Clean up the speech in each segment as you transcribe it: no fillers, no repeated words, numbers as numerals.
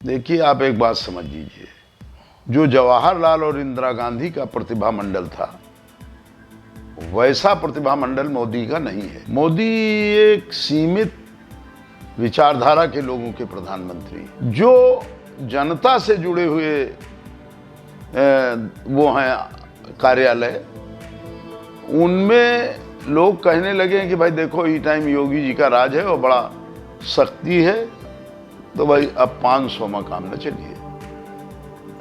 देखिए, आप एक बात समझ लीजिए, जो जवाहरलाल और इंदिरा गांधी का प्रतिभा मंडल था, वैसा प्रतिभा मंडल मोदी का नहीं है। मोदी एक सीमित विचारधारा के लोगों के प्रधानमंत्री, जो जनता से जुड़े हुए वो हैं कार्यालय, उनमें लोग कहने लगे कि भाई देखो, ई टाइम योगी जी का राज है और बड़ा सख्ती है, तो भाई अब 500 मकाम न चलिए,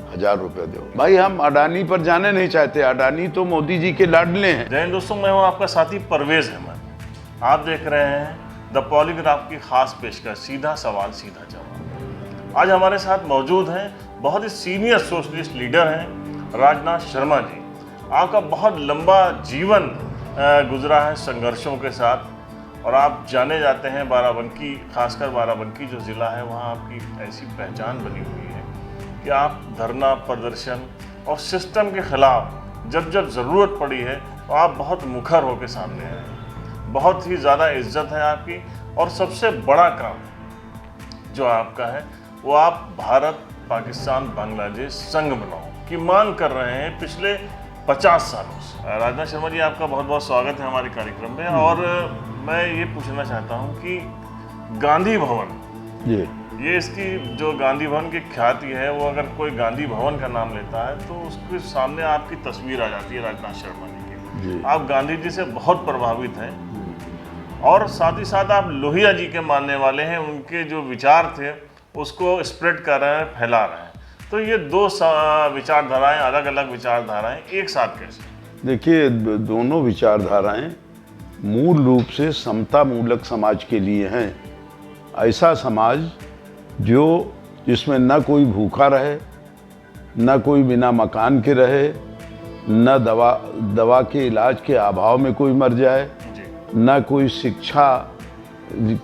1000 रुपये दो। भाई हम अडानी पर जाने नहीं चाहते, अडानी तो मोदी जी के लाडले हैं। जय हिंद दोस्तों, मैं हूं आपका साथी परवेज अहमद। आप देख रहे हैं द पॉलीग्राफ की खास पेशकश, सीधा सवाल सीधा जवाब। आज हमारे साथ मौजूद हैं बहुत ही सीनियर सोशलिस्ट लीडर हैं राजनाथ शर्मा जी। आपका बहुत लंबा जीवन गुजरा है संघर्षों के साथ, और आप जाने जाते हैं बाराबंकी, खासकर बाराबंकी जो ज़िला है, वहाँ आपकी ऐसी पहचान बनी हुई है कि आप धरना प्रदर्शन और सिस्टम के खिलाफ जब जब ज़रूरत पड़ी है तो आप बहुत मुखर होकर सामने आए। बहुत ही ज़्यादा इज्जत है आपकी, और सबसे बड़ा काम जो आपका है वो आप भारत पाकिस्तान बांग्लादेश संघ बनाओ की मांग कर रहे हैं पिछले 50 सालों से। राजनाथ शर्मा जी, आपका बहुत बहुत स्वागत है हमारे कार्यक्रम में। और मैं ये पूछना चाहता हूँ कि गांधी भवन, ये इसकी जो गांधी भवन की ख्याति है, वो अगर कोई गांधी भवन का नाम लेता है तो उसके सामने आपकी तस्वीर आ जाती है राजनाथ शर्मा जी की। आप गांधी जी से बहुत प्रभावित हैं, और साथ ही साथ आप लोहिया जी के मानने वाले हैं। उनके जो विचार थे उसको स्प्रेड कर रहे हैं, फैला रहे हैं। तो ये दो विचारधाराएं, अलग अलग विचारधाराएं एक साथ कैसे? देखिए, दोनों विचारधाराएं मूल रूप से समता मूलक समाज के लिए हैं। ऐसा समाज जिसमें न कोई भूखा रहे, न कोई बिना मकान के रहे, न दवा के इलाज के अभाव में कोई मर जाए, न कोई शिक्षा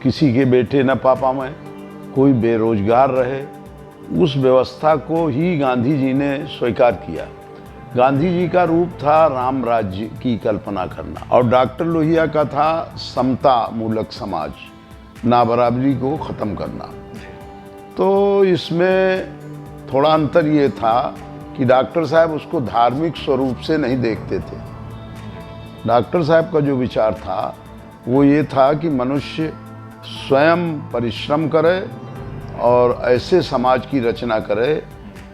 किसी के बेटे न पा पाए, कोई बेरोजगार रहे। उस व्यवस्था को ही गांधी जी ने स्वीकार किया। गांधी जी का रूप था राम राज्य की कल्पना करना, और डॉक्टर लोहिया का था समता मूलक समाज, नाबराबरी को ख़त्म करना। तो इसमें थोड़ा अंतर ये था कि डॉक्टर साहब उसको धार्मिक स्वरूप से नहीं देखते थे। डॉक्टर साहब का जो विचार था वो ये था कि मनुष्य स्वयं परिश्रम करे और ऐसे समाज की रचना करे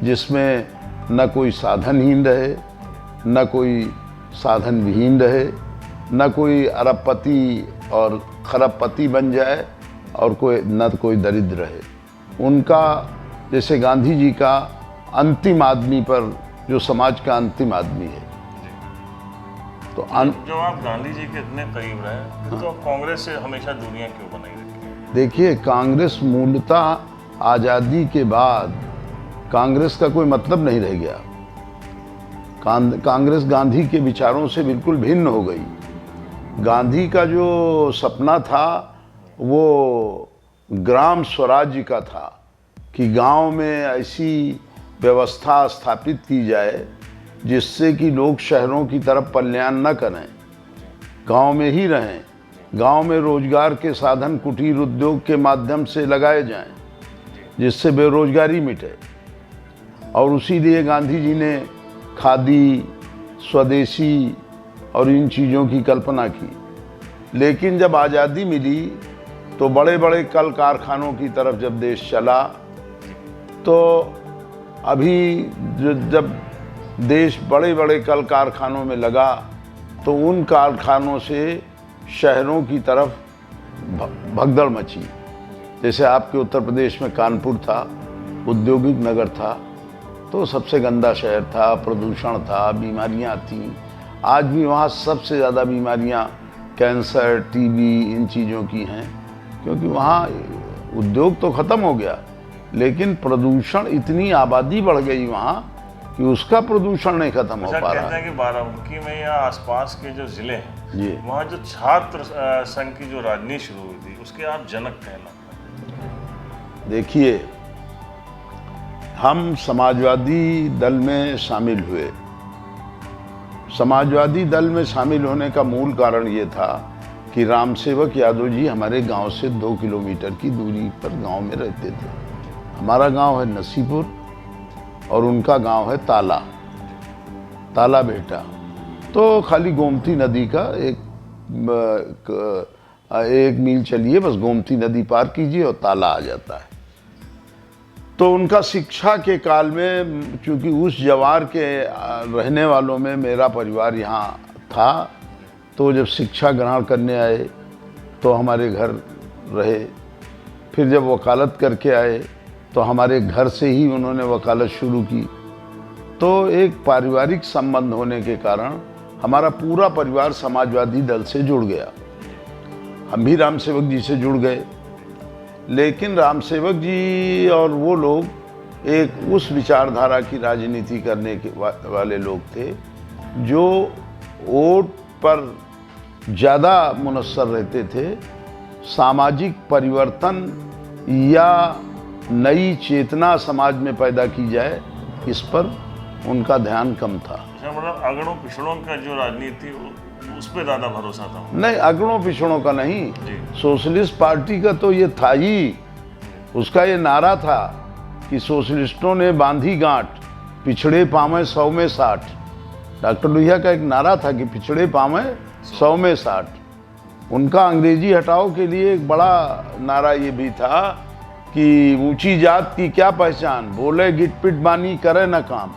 जिसमें न कोई साधनहीन रहे, न कोई साधन विहीन रहे, न कोई अरबपति और खरबपति बन जाए, और न कोई दरिद्र रहे। उनका, जैसे गांधी जी का अंतिम आदमी पर, जो समाज का अंतिम आदमी है, तो जो आप गांधी जी के इतने करीब रहे, तो कांग्रेस से हमेशा दूरियां क्यों बनाई रखी? देखिए, कांग्रेस मूलतः आज़ादी के बाद कांग्रेस का कोई मतलब नहीं रह गया। कांग्रेस गांधी के विचारों से बिल्कुल भिन्न हो गई। गांधी का जो सपना था वो ग्राम स्वराज्य का था, कि गांव में ऐसी व्यवस्था स्थापित की जाए जिससे कि लोग शहरों की तरफ पलायन न करें, गांव में ही रहें। गांव में रोजगार के साधन कुटीर उद्योग के माध्यम से लगाए जाएं, जिससे बेरोजगारी मिटे। और उसी लिए गांधी जी ने खादी, स्वदेशी और इन चीज़ों की कल्पना की। लेकिन जब आज़ादी मिली तो बड़े बड़े कल कारखानों की तरफ जब देश चला, तो अभी जब देश बड़े बड़े कल कारखानों में लगा, तो उन कारखानों से शहरों की तरफ भगदड़ मची। जैसे आपके उत्तर प्रदेश में कानपुर था, औद्योगिक नगर था, तो सबसे गंदा शहर था, प्रदूषण था, बीमारियां थीं। आज भी वहाँ सबसे ज़्यादा बीमारियां कैंसर, टीबी, इन चीज़ों की हैं, क्योंकि वहाँ उद्योग तो ख़त्म हो गया, लेकिन प्रदूषण, इतनी आबादी बढ़ गई वहाँ कि उसका प्रदूषण नहीं खत्म हो पा रहा है। कि बाराबंकी में या आसपास के जो ज़िले हैं, वहाँ जो छात्र संघ की जो राजनीति शुरू हुई थी, उसके आप जनक कहना। देखिए, हम समाजवादी दल में शामिल हुए। समाजवादी दल में शामिल होने का मूल कारण ये था कि रामसेवक यादव जी हमारे गांव से 2 किलोमीटर की दूरी पर गांव में रहते थे। हमारा गांव है नसीपुर और उनका गांव है ताला बेटा। तो खाली गोमती नदी का एक मील चलिए, बस गोमती नदी पार कीजिए और ताला आ जाता है। तो उनका शिक्षा के काल में, चूँकि उस जवार के रहने वालों में मेरा परिवार यहाँ था, तो जब शिक्षा ग्रहण करने आए तो हमारे घर रहे। फिर जब वकालत करके आए तो हमारे घर से ही उन्होंने वकालत शुरू की। तो एक पारिवारिक संबंध होने के कारण हमारा पूरा परिवार समाजवादी दल से जुड़ गया। हम भी राम सेवक जी से जुड़ गए, लेकिन राम सेवक जी और वो लोग एक उस विचारधारा की राजनीति करने के वाले लोग थे जो वोट पर ज़्यादा मुनस्सर रहते थे। सामाजिक परिवर्तन या नई चेतना समाज में पैदा की जाए, इस पर उनका ध्यान कम था। मतलब अगड़ों पिछड़ों का जो राजनीति उस पर ज़्यादा भरोसा था? नहीं, अगड़ों पिछड़ों का नहीं, सोशलिस्ट पार्टी का तो ये था ही। उसका ये नारा था कि सोशलिस्टों ने बांधी गांठ, पिछड़े पावे 100 में 60। डॉक्टर लोहिया का एक नारा था कि पिछड़े पावे 100 में 60। उनका अंग्रेजी हटाओ के लिए एक बड़ा नारा ये भी था कि ऊंची जात की क्या पहचान, बोले गिट पिट बानी करे न काम।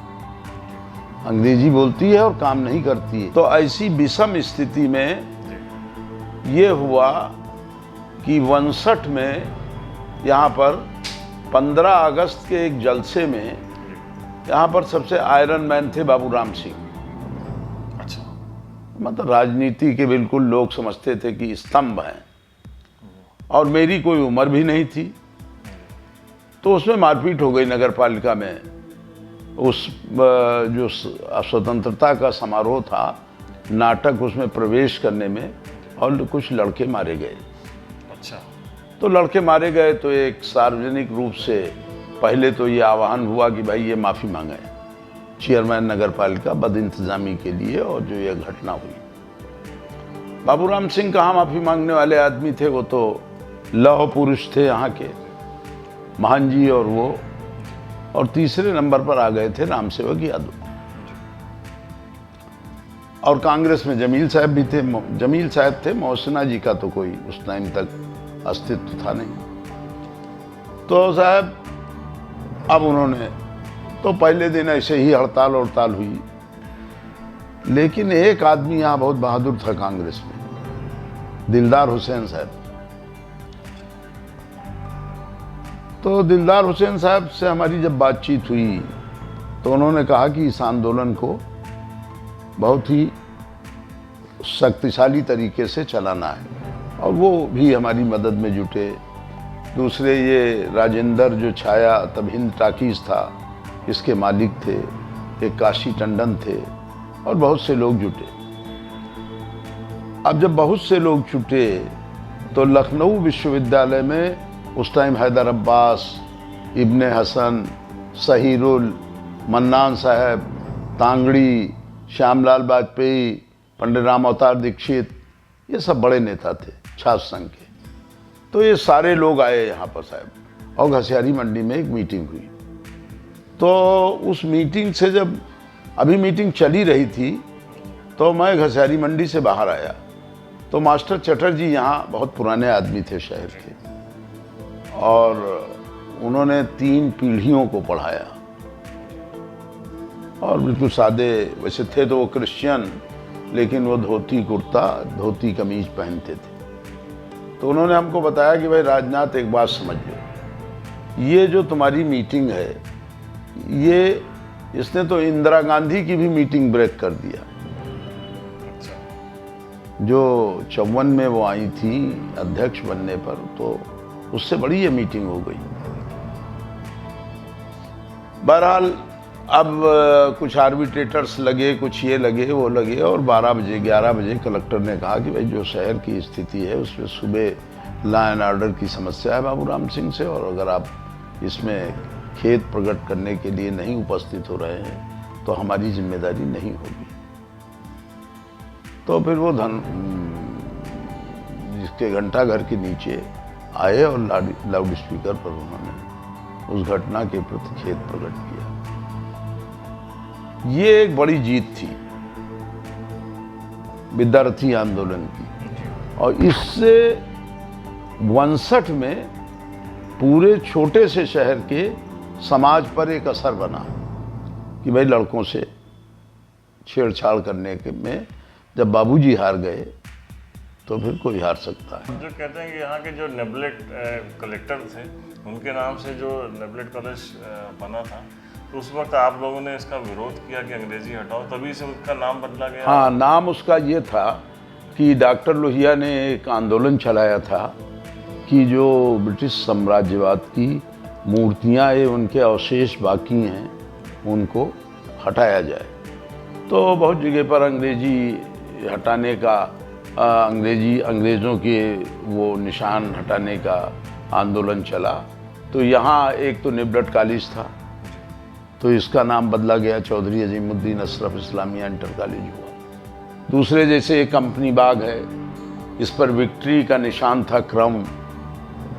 अंग्रेजी बोलती है और काम नहीं करती है। तो ऐसी विषम स्थिति में ये हुआ कि 59 में यहाँ पर 15 अगस्त के एक जलसे में यहाँ पर सबसे आयरन मैन थे बाबू राम सिंह। अच्छा। मतलब राजनीति के बिल्कुल लोग समझते थे कि स्तंभ हैं, और मेरी कोई उम्र भी नहीं थी। तो उसमें मारपीट हो गई नगर पालिका में। उस जो स्वतंत्रता का समारोह था, नाटक, उसमें प्रवेश करने में, और कुछ लड़के मारे गए। अच्छा। तो लड़के मारे गए तो एक सार्वजनिक रूप से पहले तो ये आह्वान हुआ कि भाई ये माफ़ी मांगे चेयरमैन नगर पालिका बदइंतजामी के लिए, और जो ये घटना हुई। बाबू राम सिंह कहाँ माफ़ी मांगने वाले आदमी थे, वो तो लौह पुरुष थे यहाँ के, महान जी और वो। और तीसरे नंबर पर आ गए थे राम सेवक यादव। और कांग्रेस में जमील साहब भी थे। जमील साहब थे, मौसना जी का तो कोई उस टाइम तक अस्तित्व था नहीं। तो साहब अब उन्होंने तो पहले दिन ऐसे ही हड़ताल हुई। लेकिन एक आदमी यहाँ बहुत बहादुर था कांग्रेस में, दिलदार हुसैन साहब। तो दिलदार हुसैन साहब से हमारी जब बातचीत हुई तो उन्होंने कहा कि इस आंदोलन को बहुत ही शक्तिशाली तरीके से चलाना है, और वो भी हमारी मदद में जुटे। दूसरे ये राजेंद्र जो छाया तब हिंद टाकीज था, इसके मालिक थे, एक काशी टंडन थे, और बहुत से लोग जुटे। अब जब बहुत से लोग जुटे तो लखनऊ विश्वविद्यालय में उस टाइम हैदर अब्बास, इब्ने हसन, सहीरुल, मन्नान साहब, तांगड़ी, श्यामलाल वाजपेयी, पंडित राम अवतार दीक्षित, ये सब बड़े नेता थे छात्र संघ के। तो ये सारे लोग आए यहाँ पर साहब, और घसियारी मंडी में एक मीटिंग हुई। तो उस मीटिंग से जब अभी मीटिंग चली रही थी तो मैं घसियारी मंडी से बाहर आया। तो मास्टर चटर्जी यहाँ बहुत पुराने आदमी थे शहर के, और उन्होंने 3 पीढ़ियों को पढ़ाया, और बिल्कुल सादे, वैसे थे तो वो क्रिश्चियन, लेकिन वो धोती कुर्ता, धोती कमीज पहनते थे। तो उन्होंने हमको बताया कि भाई राजनाथ, एक बात समझ लो, ये जो तुम्हारी मीटिंग है, ये इसने तो इंदिरा गांधी की भी मीटिंग ब्रेक कर दिया। जो 54 में वो आई थी अध्यक्ष बनने पर, तो उससे बड़ी ये मीटिंग हो गई। बहरहाल अब कुछ आर्बिट्रेटर्स लगे, कुछ ये लगे, वो लगे, और 12 बजे 11 बजे कलेक्टर ने कहा कि भाई जो शहर की स्थिति है उसमें सुबह लॉ एंड ऑर्डर की समस्या है बाबू राम सिंह से, और अगर आप इसमें खेद प्रकट करने के लिए नहीं उपस्थित हो रहे हैं तो हमारी जिम्मेदारी नहीं होगी। तो फिर वो जिसके घंटा घर के नीचे आए और लाउड स्पीकर पर उन्होंने उस घटना के प्रति खेद प्रकट किया। ये एक बड़ी जीत थी विद्यार्थी आंदोलन की, और इससे 62 में पूरे छोटे से शहर के समाज पर एक असर बना कि भाई लड़कों से छेड़छाड़ करने के में जब बाबूजी हार गए तो फिर कोई हार सकता है। जो कहते हैं कि यहाँ के जो नेबलेट कलेक्टर थे उनके नाम से जो नेबलेट कॉलेज बना था, तो उस वक्त आप लोगों ने इसका विरोध किया कि अंग्रेजी हटाओ, तभी से उसका नाम बदला गया। हाँ, नाम उसका ये था कि डॉक्टर लोहिया ने एक आंदोलन चलाया था कि जो ब्रिटिश साम्राज्यवाद की मूर्तियाँ ये उनके अवशेष बाकी हैं उनको हटाया जाए। तो बहुत जगह पर अंग्रेजी हटाने का अंग्रेज़ों के वो निशान हटाने का आंदोलन चला। तो यहाँ एक तो निबलट कॉलेज था, तो इसका नाम बदला गया, चौधरी अजीमुद्दीन अशरफ इस्लामिया इंटर कॉलेज हुआ। दूसरे जैसे एक कंपनी बाग है, इस पर विक्ट्री का निशान था, क्राउन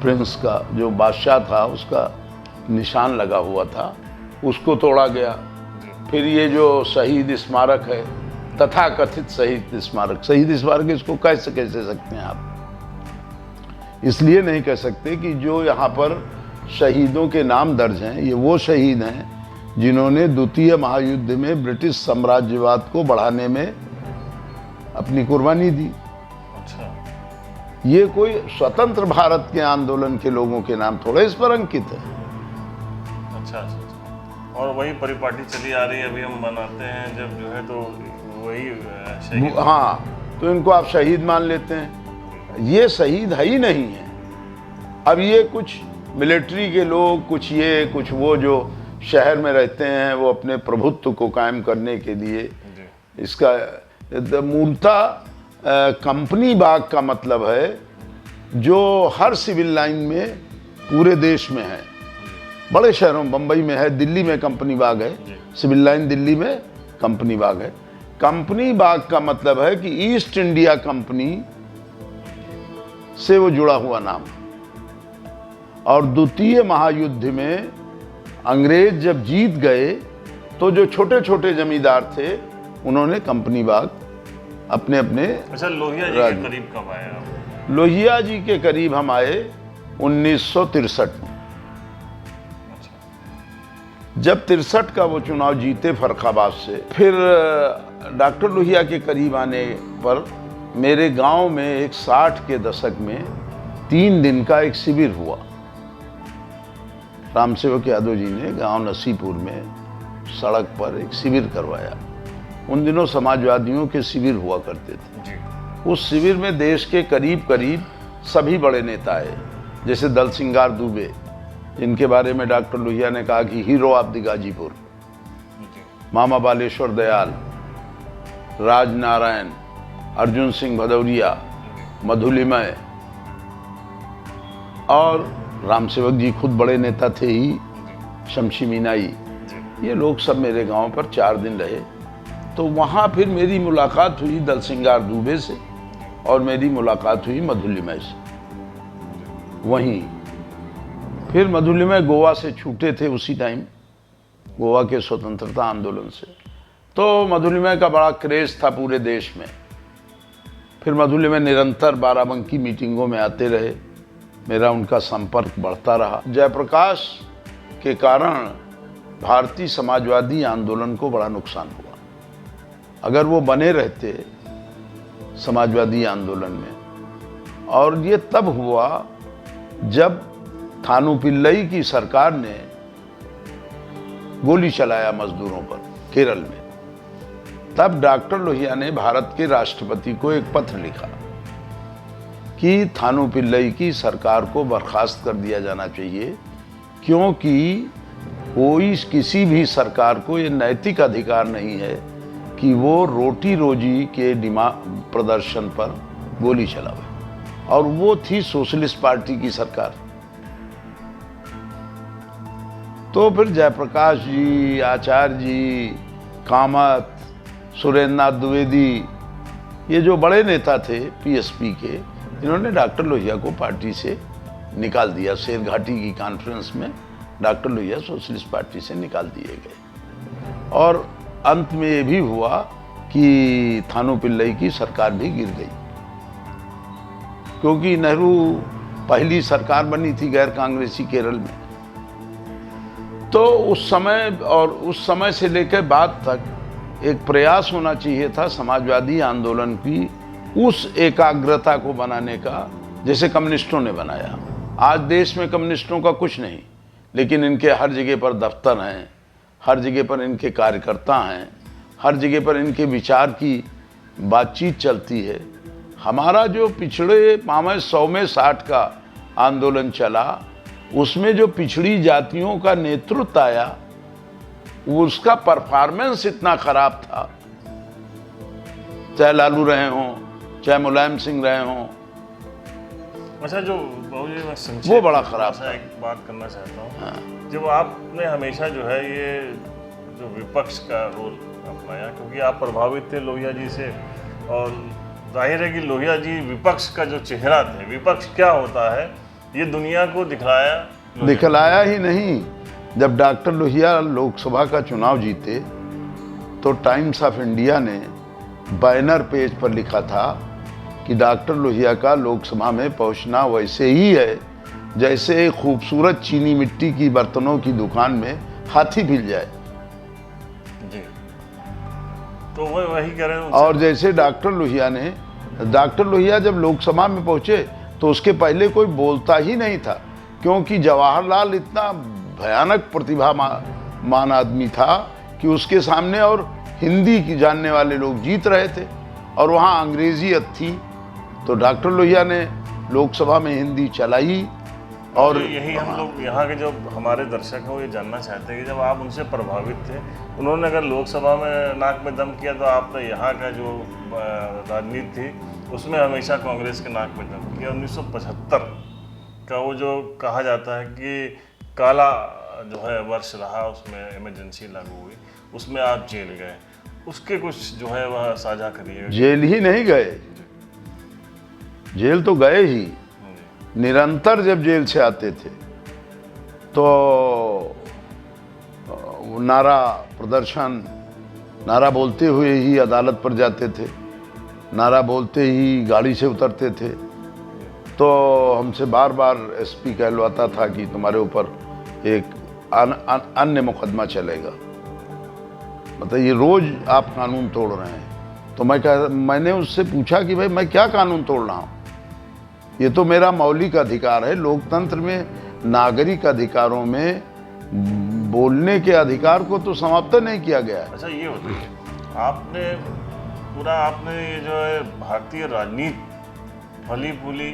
प्रिंस का जो बादशाह था उसका निशान लगा हुआ था, उसको तोड़ा गया। फिर ये जो शहीद स्मारक है, तथाकथित शहीद स्मारक इसको कैसे सकते हैं आप? इसलिए नहीं कह सकते कि जो यहाँ पर शहीदों के नाम दर्ज हैं ये वो शहीद हैं जिन्होंने द्वितीय महायुद्ध में ब्रिटिश साम्राज्यवाद को बढ़ाने में अपनी कुर्बानी दी। अच्छा, ये कोई स्वतंत्र भारत के आंदोलन के लोगों के नाम थोड़े इस पर अंकित है। अच्छा। और वही परिपाटी चली आ रही है, अभी हम मनाते हैं जब जो है तो वही शहीद। हाँ, तो इनको आप शहीद मान लेते हैं, ये शहीद है ही नहीं है। अब ये कुछ मिलिट्री के लोग, कुछ ये कुछ वो जो शहर में रहते हैं, वो अपने प्रभुत्व को कायम करने के लिए इसका मूलतः कंपनी बाग का मतलब है जो हर सिविल लाइन में पूरे देश में है। बड़े शहरों, बम्बई में है, दिल्ली में कंपनी बाग है, सिविल लाइन दिल्ली में कंपनी बाग है। कंपनी बाग का मतलब है कि ईस्ट इंडिया कंपनी से वो जुड़ा हुआ नाम। और द्वितीय महायुद्ध में अंग्रेज जब जीत गए तो जो छोटे छोटे जमींदार थे उन्होंने कंपनी बाग अपने अपने। अच्छा, लोहिया जी के करीब कब आए आप? लोहिया जी के करीब हम आए 1963 में। जब 63 का वो चुनाव जीते फर्रुखाबाद से, फिर डॉक्टर लोहिया के करीब आने पर मेरे गांव में एक 60 के दशक में 3 दिन का एक शिविर हुआ। रामसेवक यादव जी ने गांव नसीपुर में सड़क पर एक शिविर करवाया। उन दिनों समाजवादियों के शिविर हुआ करते थे। उस शिविर में देश के करीब करीब सभी बड़े नेता आए, जैसे दल सिंगार दुबे, जिनके बारे में डॉक्टर लोहिया ने कहा कि हीरो ऑफ द गाजीपुर, मामा बालेश्वर दयाल, राजनारायण, अर्जुन सिंह भदौरिया, मधुलिमय, और रामसेवक जी खुद बड़े नेता थे ही, शमशी मीनाई, ये लोग सब मेरे गांव पर 4 दिन रहे। तो वहाँ फिर मेरी मुलाकात हुई दल सिंगार दुबे से और मेरी मुलाकात हुई मधुलिमय से। वहीं फिर मधुलिमय गोवा से छूटे थे उसी टाइम, गोवा के स्वतंत्रता आंदोलन से, तो मधुलिमय का बड़ा क्रेज था पूरे देश में। फिर मधुलिमय निरंतर बाराबंकी मीटिंगों में आते रहे, मेरा उनका संपर्क बढ़ता रहा। जयप्रकाश के कारण भारतीय समाजवादी आंदोलन को बड़ा नुकसान हुआ। अगर वो बने रहते समाजवादी आंदोलन में, और ये तब हुआ जब थानू पिल्लई की सरकार ने गोली चलाया मजदूरों पर केरल में, तब डॉक्टर लोहिया ने भारत के राष्ट्रपति को एक पत्र लिखा कि थानू पिल्लई की सरकार को बर्खास्त कर दिया जाना चाहिए, क्योंकि कोई किसी भी सरकार को ये नैतिक अधिकार नहीं है कि वो रोटी रोजी के प्रदर्शन पर गोली चलावे। और वो थी सोशलिस्ट पार्टी की सरकार। तो फिर जयप्रकाश जी, आचार्य जी, कामत, सुरेंद्र नाथ द्विवेदी, ये जो बड़े नेता थे पीएसपी के, इन्होंने डॉक्टर लोहिया को पार्टी से निकाल दिया, शेरघाटी की कॉन्फ्रेंस में डॉक्टर लोहिया सोशलिस्ट पार्टी से निकाल दिए गए और अंत में ये भी हुआ कि थानू पिल्लई की सरकार भी गिर गई, क्योंकि नेहरू पहली सरकार बनी थी गैर कांग्रेसी केरल में। तो उस समय से लेकर बाद तक एक प्रयास होना चाहिए था समाजवादी आंदोलन की उस एकाग्रता को बनाने का जैसे कम्युनिस्टों ने बनाया। आज देश में कम्युनिस्टों का कुछ नहीं, लेकिन इनके हर जगह पर दफ्तर हैं, हर जगह पर इनके कार्यकर्ता हैं, हर जगह पर इनके विचार की बातचीत चलती है। हमारा जो पिछड़े 100 में 60 का आंदोलन चला, उसमें जो पिछड़ी जातियों का नेतृत्व आया, उसका परफॉर्मेंस इतना खराब था, चाहे लालू रहे हों, चाहे मुलायम सिंह रहे हों। अच्छा, जो बाबूजी मैं संक्षेप वो बड़ा खराब था। एक बात करना चाहता हूँ। हाँ। जब आपने हमेशा जो है ये जो विपक्ष का रोल अपनाया, क्योंकि आप प्रभावित थे लोहिया जी से, और जाहिर है कि लोहिया जी विपक्ष का जो चेहरा थे, विपक्ष क्या होता है ये दुनिया को दिखलाया ही नहीं। जब डॉक्टर लोहिया लोकसभा का चुनाव जीते तो टाइम्स ऑफ इंडिया ने बैनर पेज पर लिखा था कि डॉक्टर लोहिया का लोकसभा में पहुंचना वैसे ही है जैसे खूबसूरत चीनी मिट्टी की बर्तनों की दुकान में हाथी भिल जाए। जी, तो वही कह रहे हैं। और जैसे डॉक्टर लोहिया जब लोकसभा में पहुंचे तो उसके पहले कोई बोलता ही नहीं था, क्योंकि जवाहरलाल इतना भयानक प्रतिभावान आदमी था कि उसके सामने और हिंदी की जानने वाले लोग जीत रहे थे और वहाँ अंग्रेजियत थी। तो डॉक्टर लोहिया ने लोकसभा में हिंदी चलाई। और यही हम लोग यहाँ के जो हमारे दर्शक हैं वो ये जानना चाहते हैं कि जब आप उनसे प्रभावित थे, उन्होंने अगर लोकसभा में नाक में दम किया तो आपने यहाँ का जो राजनीति थी उसमें हमेशा कांग्रेस के नाक में दम किया। 1975 का वो जो कहा जाता है कि काला जो है वर्ष रहा, उसमें इमरजेंसी लागू हुई, उसमें आप जेल गए, उसके कुछ जो है वह साझा करिए। जेल ही नहीं गए, जेल तो गए ही। निरंतर जब जेल से आते थे तो नारा प्रदर्शन, नारा बोलते हुए ही अदालत पर जाते थे, नारा बोलते ही गाड़ी से उतरते थे। तो हमसे बार बार एसपी कहलवाता था कि तुम्हारे ऊपर एक अन्य मुकदमा चलेगा, मतलब ये रोज आप कानून तोड़ रहे हैं। तो मैंने उससे पूछा कि भाई मैं क्या कानून तोड़ रहा हूँ, ये तो मेरा मौलिक अधिकार है। लोकतंत्र में नागरिक अधिकारों में बोलने के अधिकार को तो समाप्त नहीं किया गया है। अच्छा, ये होता है आपने ये जो है भारतीय राजनीति फली फूली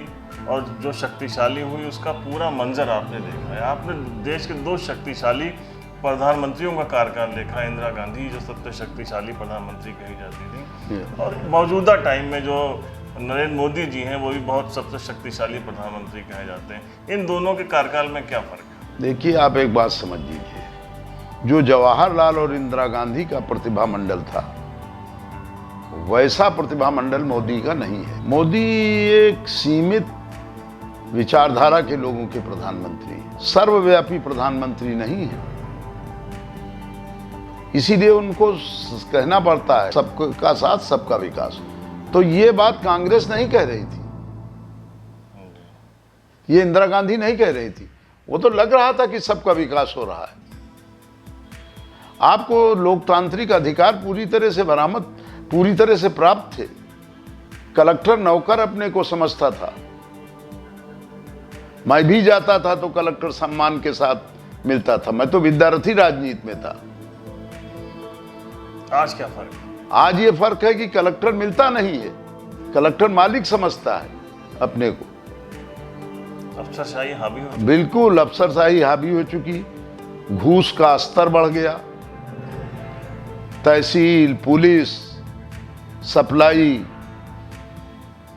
और जो शक्तिशाली हुई उसका पूरा मंजर आपने देखा है। आपने देश के 2 शक्तिशाली प्रधानमंत्रियों का कार्यकाल देखा। इंदिरा गांधी जो सबसे शक्तिशाली प्रधानमंत्री कही जाती थी, और मौजूदा टाइम में जो नरेंद्र मोदी जी हैं वो भी बहुत सबसे शक्तिशाली प्रधानमंत्री कहे जाते हैं। इन दोनों के कार्यकाल में क्या फर्क है? देखिए, आप एक बात समझ लीजिए, जो जवाहरलाल और इंदिरा गांधी का प्रतिभा मंडल था वैसा प्रतिभा मंडल मोदी का नहीं है। मोदी एक सीमित विचारधारा के लोगों के प्रधानमंत्री, सर्वव्यापी प्रधानमंत्री नहीं है। इसीलिए उनको कहना पड़ता है सबका साथ सबका विकास। तो ये बात कांग्रेस नहीं कह रही थी, ये इंदिरा गांधी नहीं कह रही थी। वो तो लग रहा था कि सबका विकास हो रहा है। आपको लोकतांत्रिक अधिकार पूरी तरह से प्राप्त थे। कलेक्टर नौकर अपने को समझता था। मैं भी जाता था तो कलेक्टर सम्मान के साथ मिलता था। मैं तो विद्यार्थी राजनीति में था। आज क्या फर्क है? आज ये फर्क है कि कलेक्टर मिलता नहीं है, कलेक्टर मालिक समझता है अपने को। अफसरशाही हावी हो, बिल्कुल अफसरशाही हावी हो चुकी। घूस का स्तर बढ़ गया। तहसील, पुलिस, सप्लाई,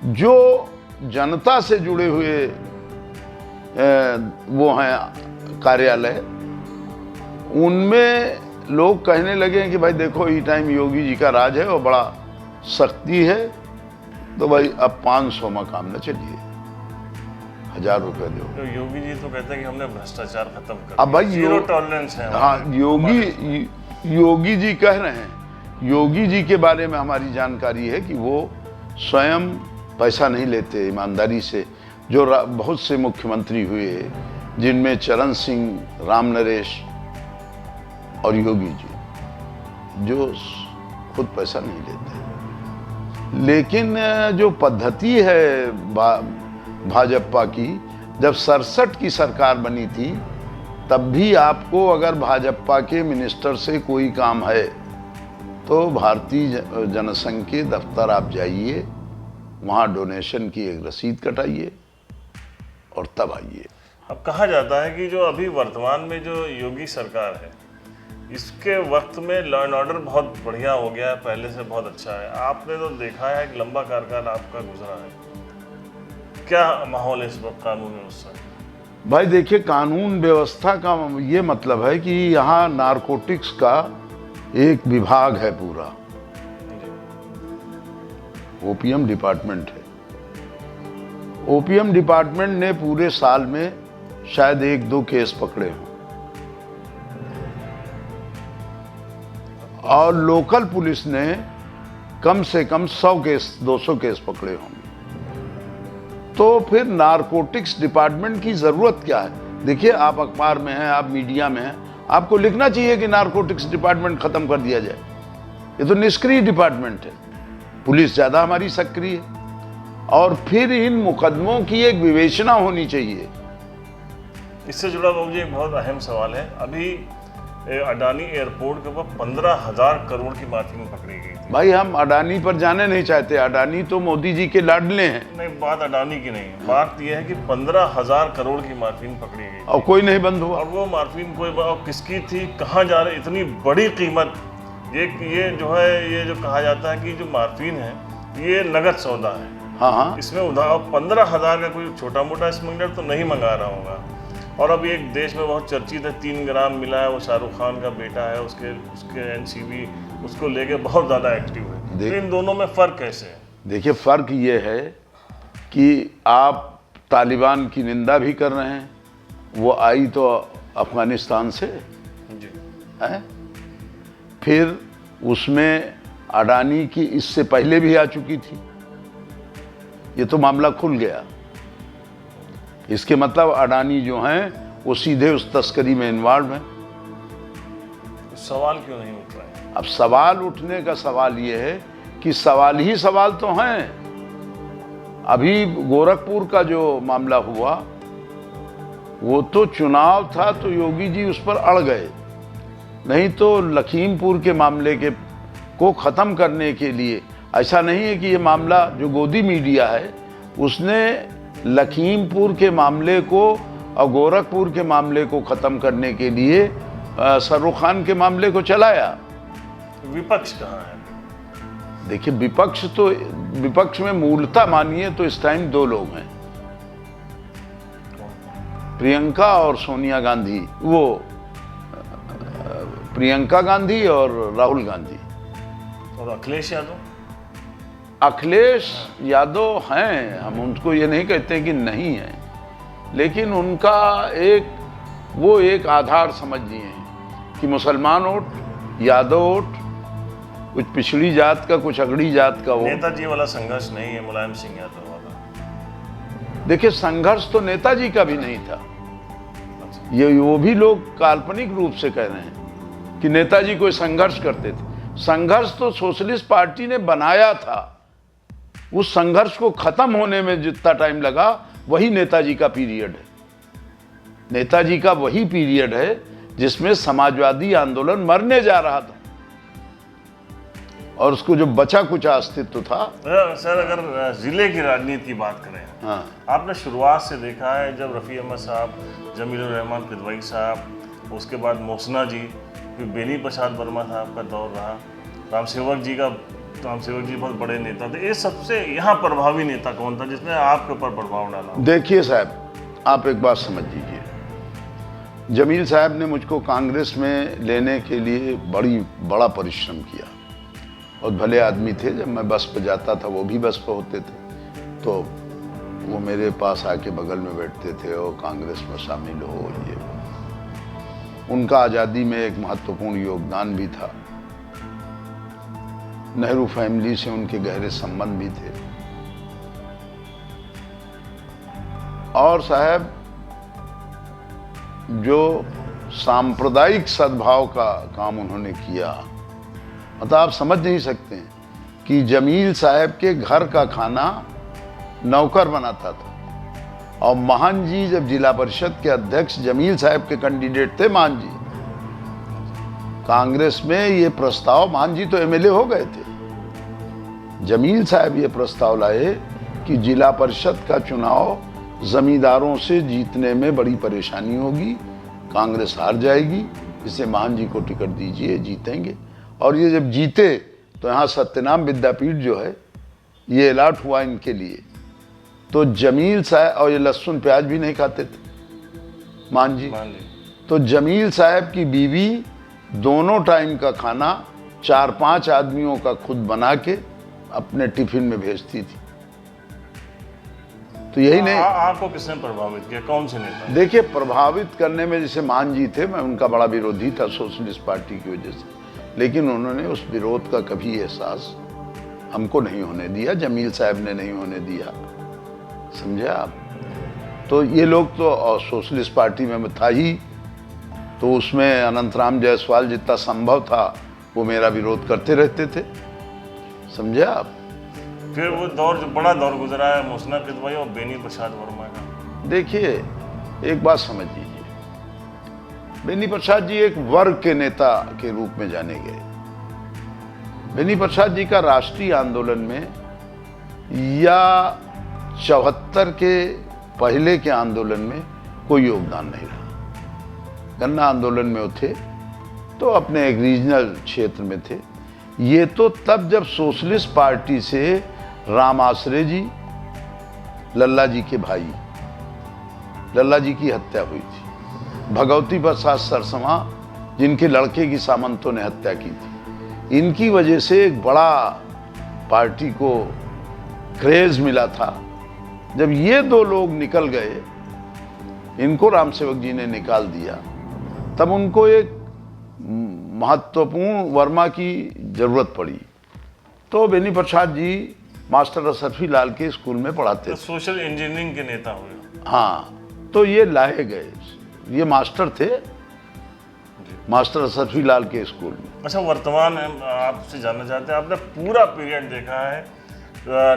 जो जनता से जुड़े हुए वो हैं कार्यालय, उनमें लोग कहने लगे कि भाई देखो ये टाइम योगी जी का राज है और बड़ा सख्ती है, तो भाई अब 500 मकाम न चलिए, 1000 रुपये दो। तो योगी जी तो कहते हैं कि हमने भ्रष्टाचार खत्म कर अब भाई जीरो टॉलरेंस है। हाँ, योगी जी कह रहे हैं, योगी जी के बारे में हमारी जानकारी है कि वो स्वयं पैसा नहीं लेते, ईमानदारी से। जो बहुत से मुख्यमंत्री हुए, जिनमें चरण सिंह, राम नरेश और योगी जी, जो खुद पैसा नहीं लेते। लेकिन जो पद्धति है भाजपा की, जब 67 की सरकार बनी थी, तब भी आपको अगर भाजपा के मिनिस्टर से कोई काम है तो भारतीय जनसंघ के दफ्तर आप जाइए, वहाँ डोनेशन की एक रसीद कटाइए और तब आइए। अब कहा जाता है कि जो अभी वर्तमान में जो योगी सरकार है, इसके वक्त में लॉ एंड ऑर्डर बहुत बढ़िया हो गया है, पहले से बहुत अच्छा है। आपने तो देखा है एक लंबा कार्यकाल आपका गुजरा है, क्या माहौल है इस वक्त कानून व्यवस्था? भाई देखिए, कानून व्यवस्था का ये मतलब है कि यहाँ नारकोटिक्स का एक विभाग है पूरा, ओपीएम डिपार्टमेंट है। ओपीएम डिपार्टमेंट ने पूरे साल में शायद 1-2 केस पकड़े हों, और लोकल पुलिस ने कम से कम 100 केस, 200 केस पकड़े होंगे। तो फिर नारकोटिक्स डिपार्टमेंट की जरूरत क्या है? देखिए, आप अखबार में हैं, आप मीडिया में हैं, आपको लिखना चाहिए कि नारकोटिक्स डिपार्टमेंट खत्म कर दिया जाए। ये तो निष्क्रिय डिपार्टमेंट है, पुलिस ज्यादा हमारी सक्रिय है। और फिर इन मुकदमों की एक विवेचना होनी चाहिए। इससे जुड़ा मुझे एक बहुत अहम सवाल है। अभी अडानी एयरपोर्ट के ऊपर 15,000 करोड़ की मार्जिन पकड़ी गई थी। भाई हम अडानी पर जाने नहीं चाहते, अडानी तो मोदी जी के लाडले हैं। नहीं, बात अडानी की नहीं है, बात यह है कि 15,000 करोड़ की मार्जिन पकड़ी गई और कोई नहीं बंद हुआ। और वो मार्जिन कोई किसकी थी, कहाँ जा रही, इतनी बड़ी कीमत। ये जो है, ये जो कहा जाता है कि जो मार्जिन है ये नगद सौदा है। हाँ, इसमें उधार 15,000 का कोई छोटा मोटा स्मगलर तो नहीं मंगा रहा होगा। और अब एक देश में बहुत चर्चित है, 3 ग्राम मिला है, वो शाहरुख खान का बेटा है, उसके एनसीबी उसको लेके बहुत ज़्यादा एक्टिव है। तो इन दोनों में फ़र्क कैसे है? देखिए, फ़र्क ये है कि आप तालिबान की निंदा भी कर रहे हैं, वो आई तो अफगानिस्तान से जी है, फिर उसमें अडानी की इससे पहले भी आ चुकी थी। ये तो मामला खुल गया। इसके मतलब अडानी जो हैं वो सीधे उस तस्करी में इन्वॉल्व हैं। सवाल क्यों नहीं उठ रहा है? अब सवाल उठने का सवाल ये है कि सवाल ही सवाल तो हैं। अभी गोरखपुर का जो मामला हुआ, वो तो चुनाव था तो योगी जी उस पर अड़ गए, नहीं तो लखीमपुर के मामले को ख़त्म करने के लिए, ऐसा नहीं है कि ये मामला जो गोदी मीडिया है उसने लखीमपुर के मामले को और गोरखपुर के मामले को ख़त्म करने के लिए शाहरुख खान के मामले को चलाया। विपक्ष कहाँ है? देखिए, विपक्ष में मूलतः मानिए तो इस टाइम 2 लोग हैं, प्रियंका और सोनिया गांधी। वो प्रियंका गांधी और राहुल गांधी। और अखिलेश यादव? अखिलेश यादव हैं, हम उनको ये नहीं कहते कि नहीं है, लेकिन उनका एक आधार समझिए कि मुसलमान वोट, यादव वोट, कुछ पिछड़ी जात का, कुछ अगड़ी जात का वोट। नेताजी वाला संघर्ष नहीं है, मुलायम सिंह यादव वाला। देखिए, संघर्ष तो नेताजी का भी नहीं था। ये वो भी लोग काल्पनिक रूप से कह रहे हैं कि नेताजी कोई संघर्ष करते थे। संघर्ष तो सोशलिस्ट पार्टी ने बनाया था। उस संघर्ष को खत्म होने में जितना टाइम लगा, वही नेताजी का पीरियड है। नेताजी का वही पीरियड है जिसमें समाजवादी आंदोलन मरने जा रहा था और उसको जो बचा कुछ अस्तित्व था। सर, अगर जिले की राजनीति की बात करें, हाँ, आपने शुरुआत से देखा है, जब रफ़ी अहमद साहब, जमीलुर रहमान किदवई साहब, उसके बाद मोहसिना जी, फिर बेनी प्रसाद वर्मा साहब का दौर रहा, राम सेवक जी बहुत बड़े नेता थे। ये सबसे यहाँ प्रभावी नेता कौन था जिसने आपके ऊपर प्रभाव डाला? देखिए साहब, आप एक बात समझ लीजिए, जमील साहब ने मुझको कांग्रेस में लेने के लिए बड़ा परिश्रम किया। और भले आदमी थे, जब मैं बस पे जाता था वो भी बस पे होते थे, तो वो मेरे पास आके बगल में बैठते थे और कांग्रेस में शामिल हो ये वो। उनका आज़ादी में एक महत्वपूर्ण योगदान भी था। नेहरू फैमिली से उनके गहरे संबंध भी थे। और साहब जो सांप्रदायिक सद्भाव का काम उन्होंने किया, मतलब आप समझ नहीं सकते हैं कि जमील साहब के घर का खाना नौकर बनाता था। और महान जी जब जिला परिषद के अध्यक्ष जमील साहब के कैंडिडेट थे, महान जी कांग्रेस में ये प्रस्ताव, महान जी तो एमएलए हो गए थे, जमील साहब ये प्रस्ताव लाए कि जिला परिषद का चुनाव जमींदारों से जीतने में बड़ी परेशानी होगी, कांग्रेस हार जाएगी, इसे महान जी को टिकट दीजिए, जीतेंगे। और ये जब जीते तो यहाँ सत्यनाम विद्यापीठ जो है ये अलाट हुआ इनके लिए। तो जमील साहब, और ये लहसुन प्याज भी नहीं खाते थे मान जी, तो जमील साहब की बीवी दोनों टाइम का खाना 4-5 आदमियों का खुद बना के अपने टिफिन में भेजती थी। तो यही नहीं, आपको किसने प्रभावित किया, कौन से नेता? देखिए, प्रभावित करने में जैसे मान जी थे, मैं उनका बड़ा विरोधी था सोशलिस्ट पार्टी की वजह से, लेकिन उन्होंने उस विरोध का कभी एहसास हमको नहीं होने दिया, जमील साहब ने नहीं होने दिया, समझे आप। तो ये लोग तो सोशलिस्ट पार्टी में था ही, तो उसमें अनंतराम जायसवाल जितना संभव था वो मेरा विरोध करते रहते थे, समझे आप। फिर वो दौर जो बड़ा दौर गुजरा है मुसन्ना किदवई और बेनी प्रसाद वर्मा का। देखिए, एक बात समझ लीजिए, बेनी प्रसाद जी एक वर्ग के नेता के रूप में जाने गए। बेनी प्रसाद जी का राष्ट्रीय आंदोलन में या 74 के पहले के आंदोलन में कोई योगदान नहीं रहा। गन्ना आंदोलन में वो थे तो अपने एक रीजनल क्षेत्र में थे। ये तो तब जब सोशलिस्ट पार्टी से राम आश्रय जी, लल्ला जी के भाई, लल्ला जी की हत्या हुई थी, भगवती प्रसाद सरसमा जिनके लड़के की सामंतों ने हत्या की थी, इनकी वजह से एक बड़ा पार्टी को क्रेज मिला था। जब ये दो लोग निकल गए, इनको राम सेवक जी ने निकाल दिया, तब उनको एक महत्वपूर्ण वर्मा की जरूरत पड़ी। तो बेनी प्रसाद जी मास्टर अशरफी लाल के स्कूल में पढ़ाते थे, सोशल इंजीनियरिंग के नेता हुए। हाँ, तो ये लाए गए, ये मास्टर थे मास्टर अशरफी लाल के स्कूल में। अच्छा, वर्तमान में आपसे जानना चाहते हैं, आपने पूरा पीरियड देखा है,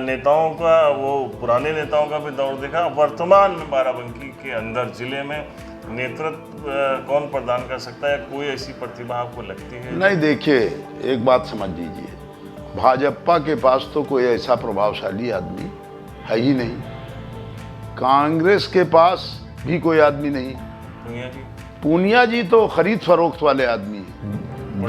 नेताओं का, वो पुराने नेताओं का भी दौर देखा, वर्तमान में बाराबंकी के अंदर जिले में नेतृत्व कौन प्रदान कर सकता है, कोई ऐसी प्रतिभा आपको लगती है? नहीं, देखिए, एक बात समझ लीजिए, भाजपा के पास तो कोई ऐसा प्रभावशाली आदमी है ही नहीं, कांग्रेस के पास भी कोई आदमी नहीं। पूनिया जी तो खरीद फरोख्त वाले आदमी हैं,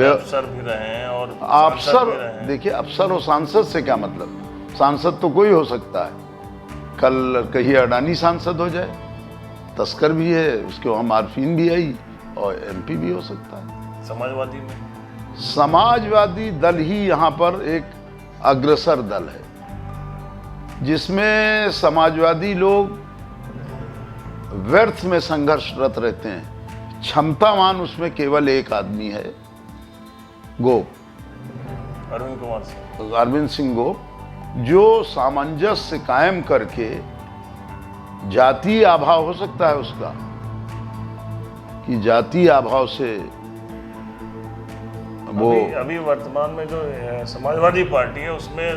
अफसर भी रहे हैं और अफसर, देखिए, अफसर और सांसद से क्या मतलब, सांसद तो कोई हो सकता है, कल कहीं अडानी सांसद हो जाए, तस्कर भी है, उसके वहाँ मार्फिन भी आई और एमपी भी हो सकता है। समाजवादी में, समाजवादी दल ही यहाँ पर एक अग्रसर दल है, जिसमें समाजवादी लोग व्यर्थ में संघर्षरत रहते हैं। क्षमतावान उसमें केवल एक आदमी है, गोप, अरविंद सिंह गोप, जो सामंजस्य कायम करके, जातीय अभाव हो सकता है उसका, कि जातीय अभाव से वो अभी वर्तमान में जो समाजवादी पार्टी है उसमें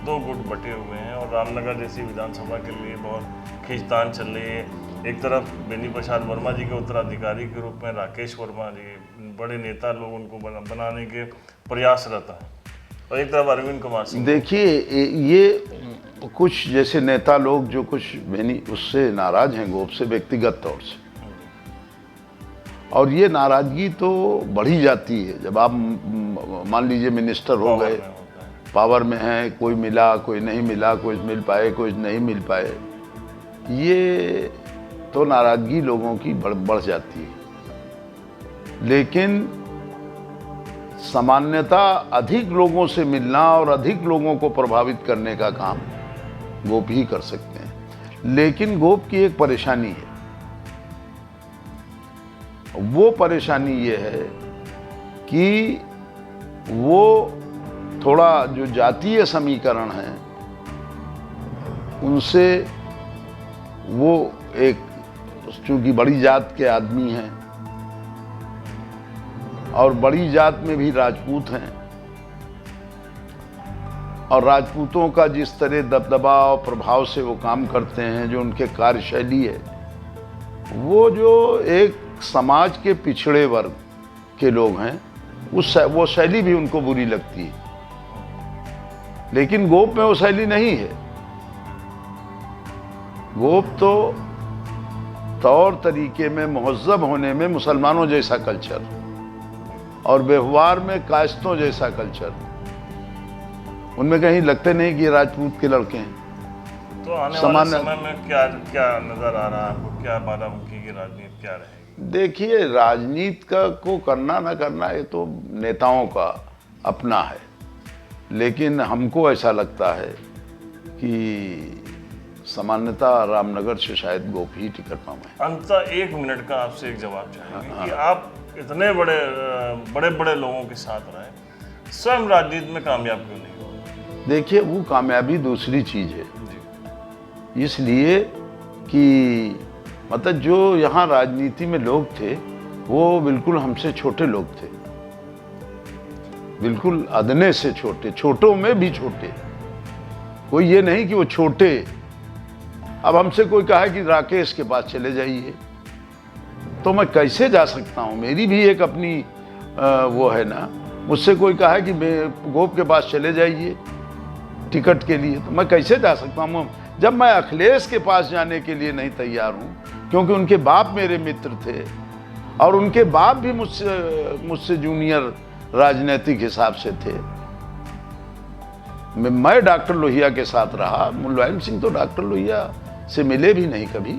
2 गुट बटे हुए हैं और रामनगर जैसी विधानसभा के लिए बहुत खींचतान चल रही है। एक तरफ बेनी प्रसाद वर्मा जी के उत्तराधिकारी के रूप में राकेश वर्मा जी, बड़े नेता लोग उनको बनाने के प्रयासरत हैं, और एक तरफ अरविंद कुमार सिंह। देखिए, ये कुछ जैसे नेता लोग जो कुछ बेनी उससे नाराज हैं, गोप से, व्यक्तिगत तौर से, और ये नाराजगी तो बढ़ी जाती है जब आप मान लीजिए मिनिस्टर हो गए, पावर में हैं, कोई मिला, कोई नहीं मिला, कोई मिल पाए, कोई नहीं मिल पाए, ये तो नाराजगी लोगों की बढ़ जाती है। लेकिन सामान्यता अधिक लोगों से मिलना और अधिक लोगों को प्रभावित करने का काम गोप ही कर सकते हैं। लेकिन गोप की एक परेशानी है। वो परेशानी ये है कि वो थोड़ा जो जातीय समीकरण है उनसे, वो एक चूंकि बड़ी जात के आदमी हैं और बड़ी जात में भी राजपूत हैं, और राजपूतों का जिस तरह दबदबा और प्रभाव से वो काम करते हैं, जो उनके कार्यशैली है, वो जो एक समाज के पिछड़े वर्ग के लोग हैं वो शैली भी उनको बुरी लगती है। लेकिन गोप में वो शैली नहीं है। गोप तो तौर तरीके में, मुहज्जब होने में मुसलमानों जैसा कल्चर और व्यवहार में कायस्तों जैसा कल्चर, उनमें कहीं लगते नहीं कि ये राजपूत के लड़के हैं। तो आने वाले समय में क्या क्या नजर आ रहा है आपको? क्या बाराबंकी की राजनीति क्या रहेगी? देखिए, राजनीति को करना ना करना ये तो नेताओं का अपना है, लेकिन हमको ऐसा लगता है कि सामान्यतः रामनगर से शायद गोप ही टिकट पावे। अंततः 1 मिनट का आपसे एक जवाब चाहेंगे कि आप इतने बड़े लोगों के साथ रहे, स्वयं राजनीति में कामयाब क्यों नहीं हुए? देखिए, वो कामयाबी दूसरी चीज है। इसलिए कि मतलब जो यहाँ राजनीति में लोग थे वो बिल्कुल हमसे छोटे लोग थे, बिल्कुल अदने से छोटे, छोटों में भी छोटे। कोई ये नहीं कि वो छोटे। अब हमसे कोई कहा कि राकेश के पास चले जाइए, तो मैं कैसे जा सकता हूँ? मेरी भी एक अपनी वो है ना। मुझसे कोई कहा कि गोप के पास चले जाइए टिकट के लिए, तो मैं कैसे जा सकता हूँ? जब मैं अखिलेश के पास जाने के लिए नहीं तैयार हूँ, क्योंकि उनके बाप मेरे मित्र थे और उनके बाप भी मुझसे जूनियर राजनीतिक हिसाब से थे। मैं डॉक्टर लोहिया के साथ रहा, मुलायम सिंह तो डॉक्टर लोहिया से मिले भी नहीं कभी।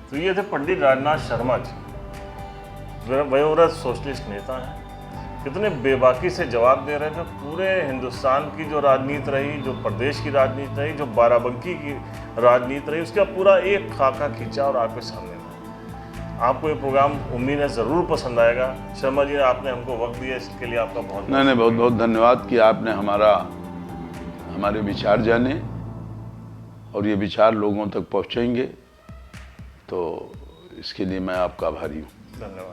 तो ये थे पंडित राजनाथ शर्मा जी, वयोवृद्ध सोशलिस्ट नेता हैं। कितने बेबाकी से जवाब दे रहे थे। पूरे हिंदुस्तान की जो राजनीति रही, जो प्रदेश की राजनीति रही, जो बाराबंकी की राजनीति रही, उसका पूरा एक खाका खींचा और आपके सामने था। आपको ये प्रोग्राम उम्मीद है ज़रूर पसंद आएगा। शर्मा जी, आपने हमको वक्त दिया, इसके लिए आपका बहुत बहुत धन्यवाद कि आपने हमारे विचार जाने और ये विचार लोगों तक पहुँचेंगे, तो इसके लिए मैं आपका आभारी हूँ। धन्यवाद।